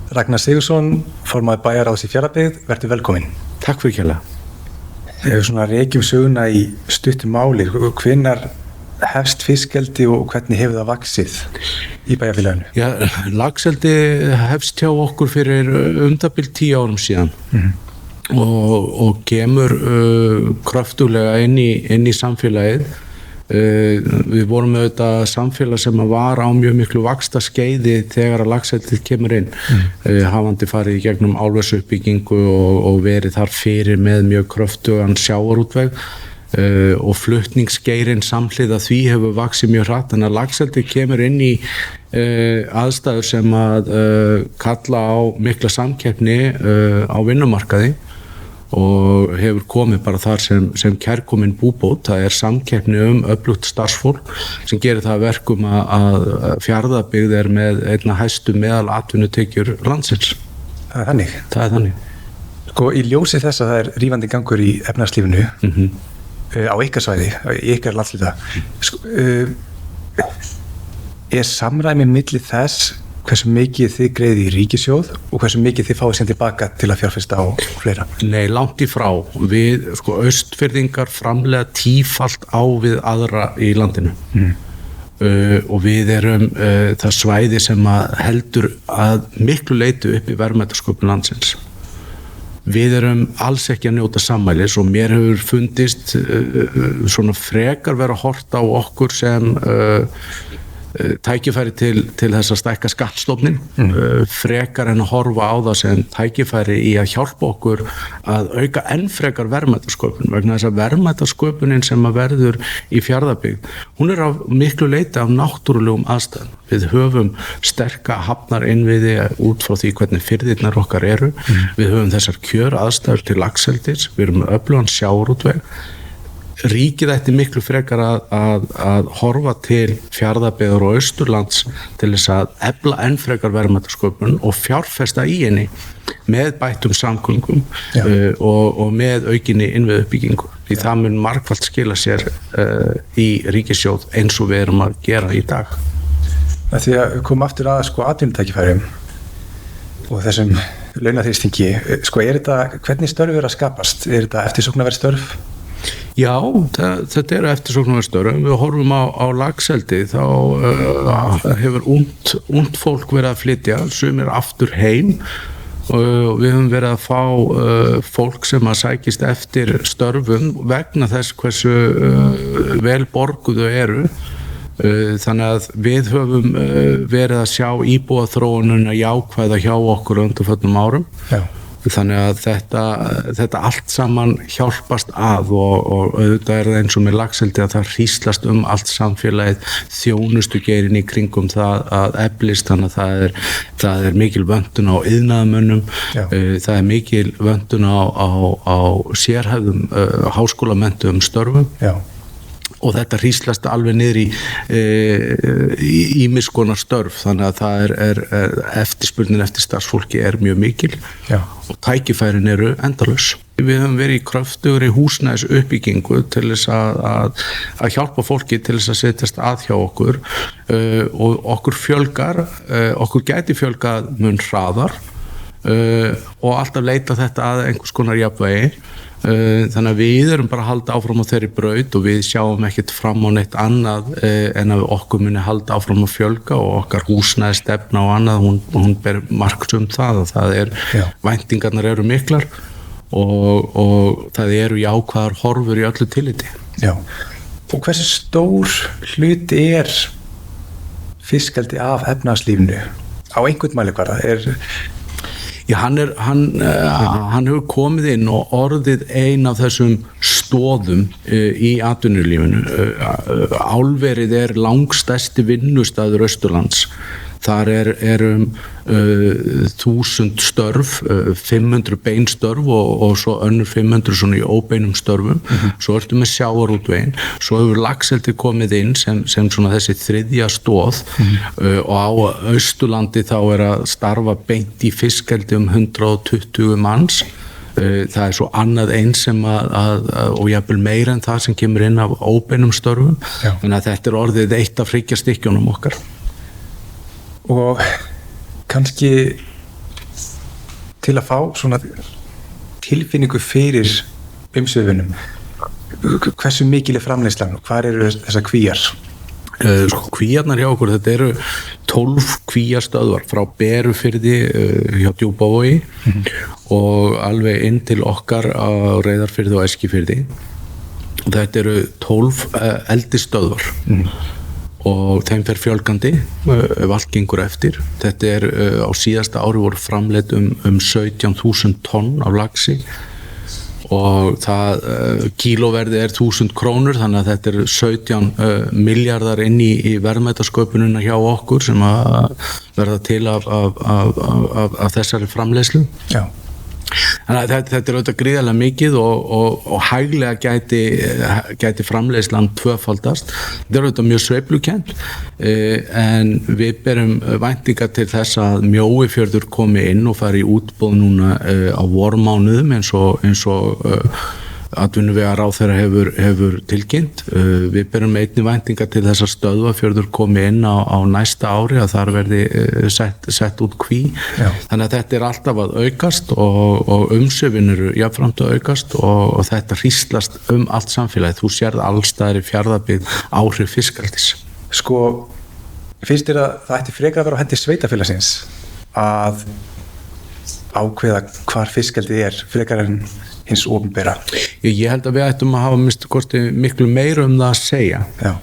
Ragnar Sigurðsson, formaður bæjarráðs í Fjarðabyggð, vertu velkominn. Takk fyrir kærlega. Svona rekjum söguna í stuttum máli, hvenær hefst fiskeldi og hvernig hefur það vaxið í bæjarfélaginu? Já, laxeldi hefst hjá okkur fyrir bil 10 árum síðan og kemur kröftuglega inn í samfélagið. Við vorum með þetta samfélag sem var á mjög miklu vaxtarskeiði þegar að laxeldið kemur inn, hafandi farið í gegnum álversuppbyggingu og verið þar fyrir með mjög kröftugan sjávarútveg og flutningsgeirinn samhliða því hefur vaxið mjög hratt, þannig að laxeldið kemur inn í aðstæður sem að kalla á mikla samkeppni á vinnumarkaði og hefur komið bara þar sem kærkomin búbót. Það samkeppni öflugt starfsfólk sem gerir það að verkum að Fjarðabyggð með einna hæstu meðal atvinnutekjur landsins. Það er þannig? Það er þannig. Sko, í ljósi þess að það rífandi gangur í efnahagslífinu á ykkar svæði, í ykkar landshluta, samræmi milli þess hversu mikið þið greiðið í ríkissjóð og hversu mikið þið fáið sem tilbaka til að fjárfesta á fleira? Nei, langt í frá. Við, Austfirðingar framleiða 10-falt á við aðra í landinu. Og við það svæði sem heldur að miklu leyti upp í verðmætasköpun landsins. Við alls ekki að njóta sammælis og mér hefur fundist svona frekar vera horft á okkur sem tækifæri til þess að stækka skattstofnin, frekar en að horfa á það sem tækifæri í að hjálpa okkur að auka enn frekar verðmætasköpun, vegna þess að verðmætasköpunin sem verður í Fjarðabyggð, hún af miklu leyti af náttúrulegum aðstæðum. Við höfum sterka hafnarinnviði út frá því hvernig firðirnar okkar eru, við höfum þessar kjöraðstæður til laxeldis, við með öflugan sjávarútveg. Ríkið ætti miklu frekar að horfa til Fjarðabyggðar og Austurlands til þess að efla enn frekar verðmætasköpun og fjárfesta í henni með bættum samgöngum og með aukinni innviðuppbyggingu. Því það mun margfalt skila sér í ríkissjóð eins og við að gera í dag. Því að koma aftur að atvinnutækifærum og þessum launaþrýstingi, hvernig störf að skapast? Þetta eftirsóknarverð störf? Já, þetta eftirsóknarverð störf. Við horfum á laxeldi, þá hefur ungt fólk verið að flytja, sumir aftur heim og við höfum verið að fá fólk sem að sækist eftir störfum vegna þess hversu vel borguðu eru. Þannig að við höfum verið að sjá íbúaþróunina jákvæða hjá okkur undanförnum árum. Já. Þannig að þetta allt saman hjálpast að og auðvitað það eins og með laxeldi að það hríslast allt samfélagið, þjónustugeirinn í kringum það að eflist, þannig að það mikil vöntun á iðnaðarmönnum, það mikil vöntun á sérhæfðum háskólamenntuðum störfum. Já. Og þetta hríslast alveg niður í ýmis konar störf, þannig að það eftirspurnin eftir starfsfólki mjög mikil. Já. Og tækifærin eru endalaus. Við höfum verið í kröftugri húsnæðisuppbyggingu til þess að hjálpa fólki til þess að setjast að hjá okkur og okkur gæti fjölgað mun hraðar og alltaf leita þetta að einhvers konar jafnvægi. Þannig að við bara að halda áfram á þeirri braut og við sjáum ekkert fram á neitt annað en að okkur muni halda áfram að fjölga og okkar húsnæðisstefna og annað, hún ber marks það og væntingarnar eru miklar og það eru jákvæðar horfur í öllu tilliti. Já. Og hversu stór hluti fiskeldi af efnahagslífinu á einhvern mælikvarða? Já, hann hefur komið inn og orðið ein af þessum stoðum í atvinnulífinu. Álverið langstærsti vinnustaður Austurlands. Þar 1000 störf, 500 beinstörf og svo önnur 500 svona í óbeinum störfum. Svo ertu með sjávarútveginn, svo hefur laxeldi komið inn sem svona þessi þriðja stoð og á Austurlandi þá að starfa beint í fiskeldi 120 manns. Það svo annað eins sem og jafnvel meira en það sem kemur inn af óbeinum störfum. Þannig að þetta orðið eitt af hryggjarstykkjunum okkar. Og kannski til að fá svona tilfinningu fyrir umsvifunum, hversu mikil framleiðslan og hvar eru þessar kvíar? Kvíarnar hjá okkur, þetta eru 12 kvíastöðvar frá Berufirði hjá Djúpavogi og alveg inn til okkar á Reyðarfirði og Eskifirði. Þetta eru 12 eldisstöðvar og þeim fer fjölgandi ef allt gengur eftir. Þetta á síðasta ári voru framleidd 17.000 tonn af laxi og það kílóverði 1.000 krónur, þannig að þetta 17 miljardar inn í verðmætasköpunina hjá okkur sem að verða til af þessari framleiðslu. Já. Þannig að þetta auðvitað gríðarlega mikið og hæglega gæti framleiðslan tvöfaldast. Þetta auðvitað mjög sveiflukennt, en við berum væntingar til þess að Mjóifjörður komi inn og fari í útboð núna á vormánuðum eins og atvinnuvegaráðherra hefur tilkynnt. Við berum einnig væntingar til þess að Stöðvarfjörður komi inn á næsta ári, að þar verði sett út kví. Já. Þannig að þetta alltaf að aukast og umsvifin eru jafnframt að aukast og þetta hríslast allt samfélagið. Þú sérð alls staðar í Fjarðabyggð áhrif fiskeldis. Sko, finnst þér að það ætti frekar að vera á hendi sveitarfélagsins að ákveða hvar fiskeldið frekar en hins opinbera? Ég held að við ættum að hafa miklu meira það að segja. Já.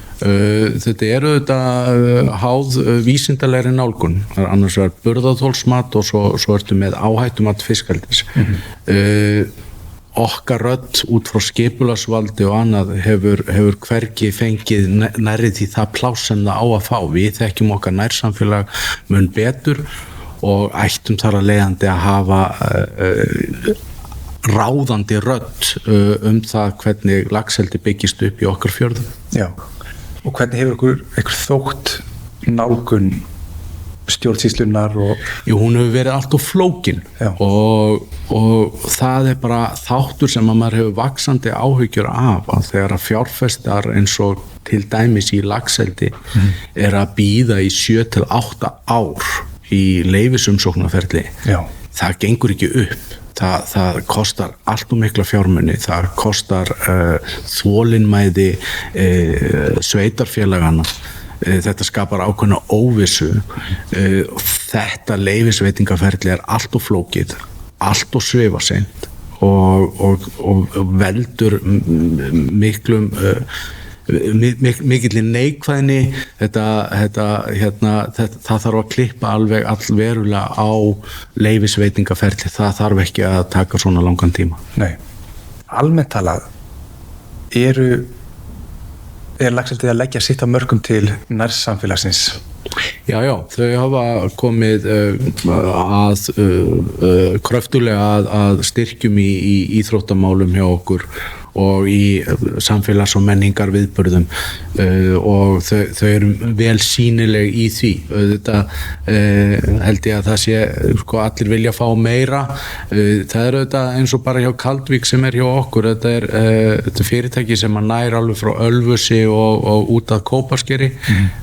Þetta auðvitað háð vísindalegri nálgun. Annars vegar burðarþolsmat og svo ertu með áhættumat fiskeldis. Okkar rödd út frá skipulagsvaldi og annað hefur hvergi fengið nærri því það pláss sem það á að fá. Við þekkjum okkar nærsamfélag mun betur og ættum þar að leiðandi að hafa ráðandi rödd það hvernig laxeldi byggist upp í okkar fjörðum. Já, og hvernig hefur ykkur þótt nálgun stjórnsýslunnar og... Jú, hún hefur verið allt of flókin og það bara þáttur sem að maður hefur vaxandi áhyggjur af að þegar að fjárfestar eins og til dæmis í laxeldi að bíða í 7 til 8 ár í leyfisumsóknarferli. Já. Það gengur ekki upp. Það kostar allt og mikla fjármuni, það kostar þolinmæði sveitarfélagana, þetta skapar ákveðna óvissu, þetta leyfisveitingaferli allt og flókið, allt og svifaseint og veldur miklum mikilli neikvæðni. Það þarf að klippa alveg allverulega á leyfisveitingaferli, það þarf ekki að taka svona langan tíma. Nei, almennt talað er laxeldið að leggja sitt af mörkum til nærsamfélagsins? Já, þau hafa komið kröftulega að styrkjum í íþróttamálum hjá okkur og í samfélags- og menningar viðburðum og þau eru vel sýnileg í því. Þetta held ég að það sé allir vilja fá meira. Það auðvitað eins og bara hjá Kaldvík sem hjá okkur. Þetta fyrirtæki sem að nær alveg frá Ölfusi og út að Kópaskeri.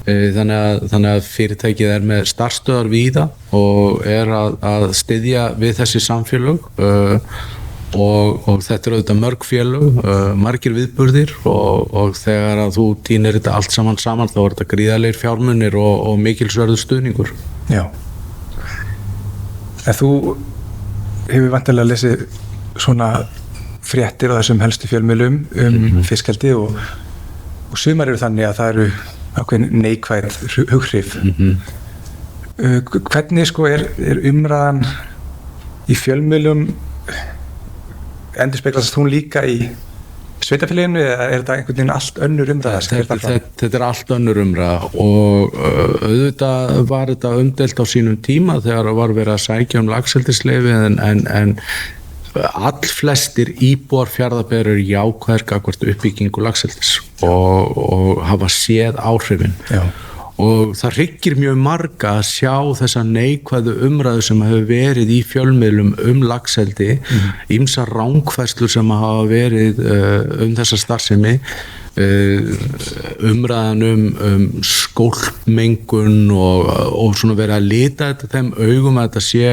Þannig að fyrirtækið með starfsstöðvar víða og að styðja við þessi samfélög. Og þetta auðvitað mörg félög, margir viðburðir og þegar að þú tínir þetta allt saman þá þetta gríðarlegir fjármunir og mikilsverður stuðningur. Já. En þú hefur vantarlega lesið svona fréttir á þessum helstu fjölmiðlum fiskeldi og sumar eru þannig að það eru ákveðin neikvæð hughrif. Hvernig er umræðan í fjölmiðlum, endurspeglast hún líka í sveitarfélaginu eða þetta einhvern veginn allt önnur umræða? Þetta allt önnur umræða og auðvitað var þetta umdeilt á sínum tíma þegar var verið að sækja laxeldisleyfi en allflestir íbúar Fjarðabyggðar eru jákvæðir gagnvart uppbyggingu laxeldis og hafa séð áhrifin. Já. Og það hryggir mjög marga að sjá þessa neikvæðu umræðu sem hefur verið í fjölmiðlum laxeldi, ýmsar rangfærslur sem hafa verið þessa starfsemi umræðan skólpmengun og svona verið að lita þetta þeim augum að þetta sé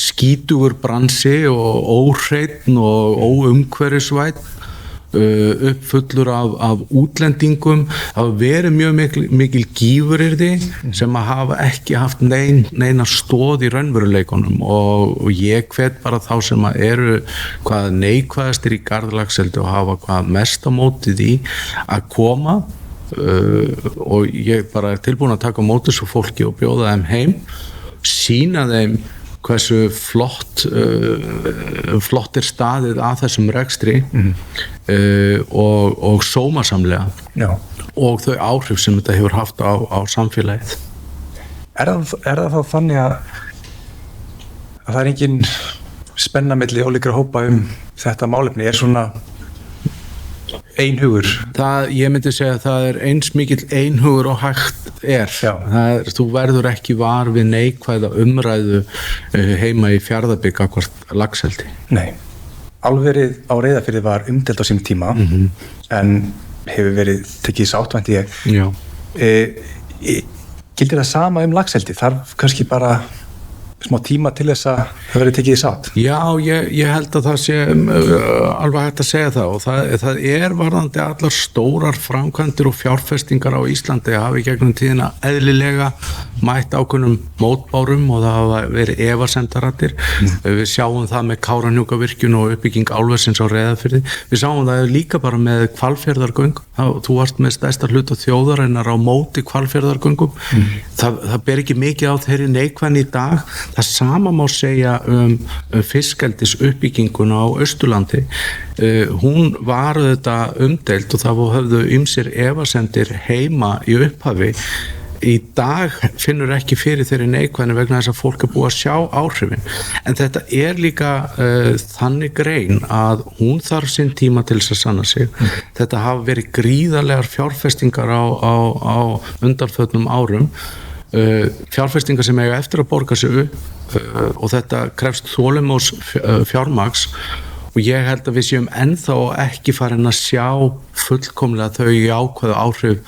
skítugur bransi og óhreinn og óumhverfisvænn, uppfullur af útlendingum. Það hafa verið mjög mikil gífuryrði sem að hafa ekki haft neina stoð í raunveruleikunum og ég hvet bara þá sem að eru hvað neikvæðastir í garð laxeldi og hafa hvað mest á mótið í að koma og ég bara er tilbúin að taka á móti þessu fólki og bjóða þeim heim, sýna þeim hversu flott staðið að þessum rekstri og sómasamlega. Já. Og þau áhrif sem þetta hefur haft á samfélagið. Er það þá þannig að það er engin spenna milli ólíkra hópa þetta málefni? Er svona einhugur? Ég myndi segja að það er eins mikill einhugur og hægt þú verður ekki var við neikvæða umræðu heima í Fjarðabyggð gagnvart laxeldi. Nei, álverið á Reyðarfirði var umdeilt á sínum tíma en hefur verið tekið sátt, ég. Já. Gildir það sama laxeldi? Þarf kannski bara smá tíma til þess að það verið tekið í sátt? Já, ég held að það sé alveg hægt að segja það og það er varðandi allar stórar framkvæmdir og fjárfestingar á Íslandi hafi gegnum tíðina eðlilega mætt ákveðnum mótbárum og það hafa verið efasemdaraddir. Við sjáum það með Kárahnjúkavirkjun og uppbygging álversins á Reyðarfirði. Við sjáum það líka bara með Hvalfjarðargöng. Þú varst með stærsta hluta þjóðarinnar á móti Hvalfjarðargöngum. Það ber ekki mikið á þeirri neikvæðni í dag. Það sama má segja fiskeldis uppbygginguna á Austurlandi. Hún var þetta umdeilt og það höfðu ýmsir efasemdir heima í upphafi. Í dag finnur ekki fyrir þeirri neikvæðni vegna þess að fólk er búið að sjá áhrifin. En þetta er líka þannig grein að hún þarf sinn tíma til þess að sanna sig. Þetta hafa verið gríðarlegar fjárfestingar á undanförnum árum. Fjárfestingar sem eiga eftir að borga sig upp og þetta krefst þolinmóðs fjármagns og ég held að við séum ennþá ekki farin að sjá fullkomlega þau jákvæðu áhrif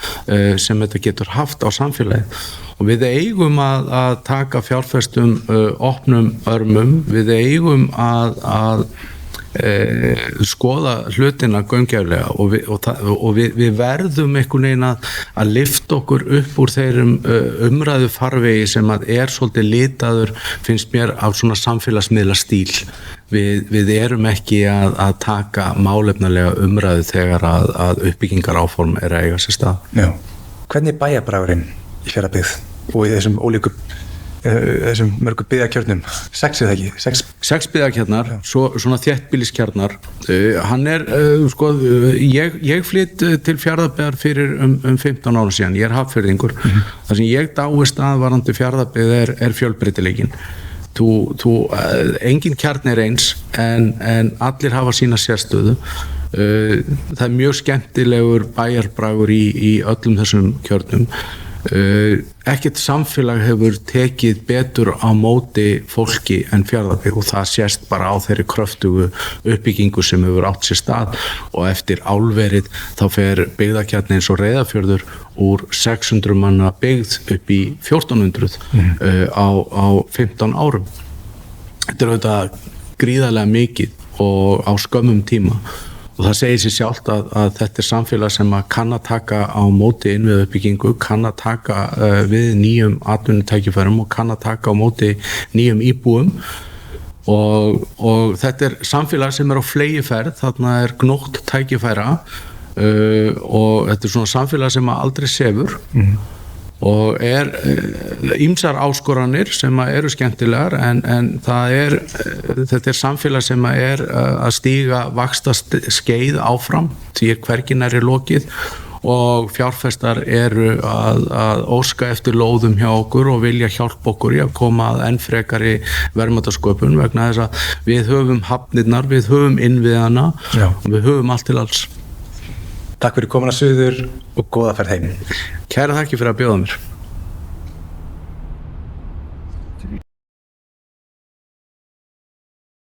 sem þetta getur haft á samfélagið og við eigum að taka fjárfestum opnum örmum, við eigum að skoða hlutina gaumgæfilega og við verðum einhvern veginn að lyfta okkur upp úr þeirrum umræðu farvegi sem að er svolítið litaður, finnst mér, af svona samfélagsmiðla stíl. Við erum ekki að taka málefnalega umræðu þegar að uppbyggingar áform er að eiga sér stað. Já. Hvernig er bæjarbragurinn í Fjarðabyggð og í þessum ólíku þessum mörgu byggðakjörnum? 6 eða ekki? 6 byggðakjarnar, svona þéttbýliskjarnar. Hann er, ég flytt til Fjarðabyggðar fyrir 15 ára síðan. Ég er hafnfirðingur. Það sem ég dáist að varðandi Fjarðabyggð er fjölbreytileikinn. Engin kjarn er eins en allir hafa sína sérstöðu. Það er mjög skemmtilegur bæjarbragur í öllum þessum kjörnum. Ekkert samfélag hefur tekið betur á móti fólki en Fjarðabyggð og það sést bara á þeirri kröftugu uppbyggingu sem hefur átt sér stað og eftir álverið þá fer byggðakjarni eins og Reyðarfjörður úr 600 manna byggð upp í 1400 á 15 árum. Þetta er auðvitað gríðarlega mikið og á skömmum tíma. Og það segir sér sjálft að þetta er samfélag sem að kann að taka á móti innviðauppbyggingu, kann að taka við nýjum atvinnutækifærum og kann að taka á móti nýjum íbúum og þetta er samfélag sem er á fleygiferð, þarna er gnótt tækifæra og þetta er svona samfélag sem að aldrei sefur og er ýmsar áskoranir sem eru skemmtilegar en þetta er samfélag sem er að stíga vaxtaskeið áfram því hvergi nærri lokið og fjárfestar eru að óska eftir lóðum hjá okkur og vilja hjálpa okkur í að koma að enn frekari verðmætasköpun vegna þess að við höfum hafnirnar, við höfum innviðana og við höfum allt til alls. Takk fyrir komuna suður og góða ferð heim. Kæra þakki fyrir að bjóða mér.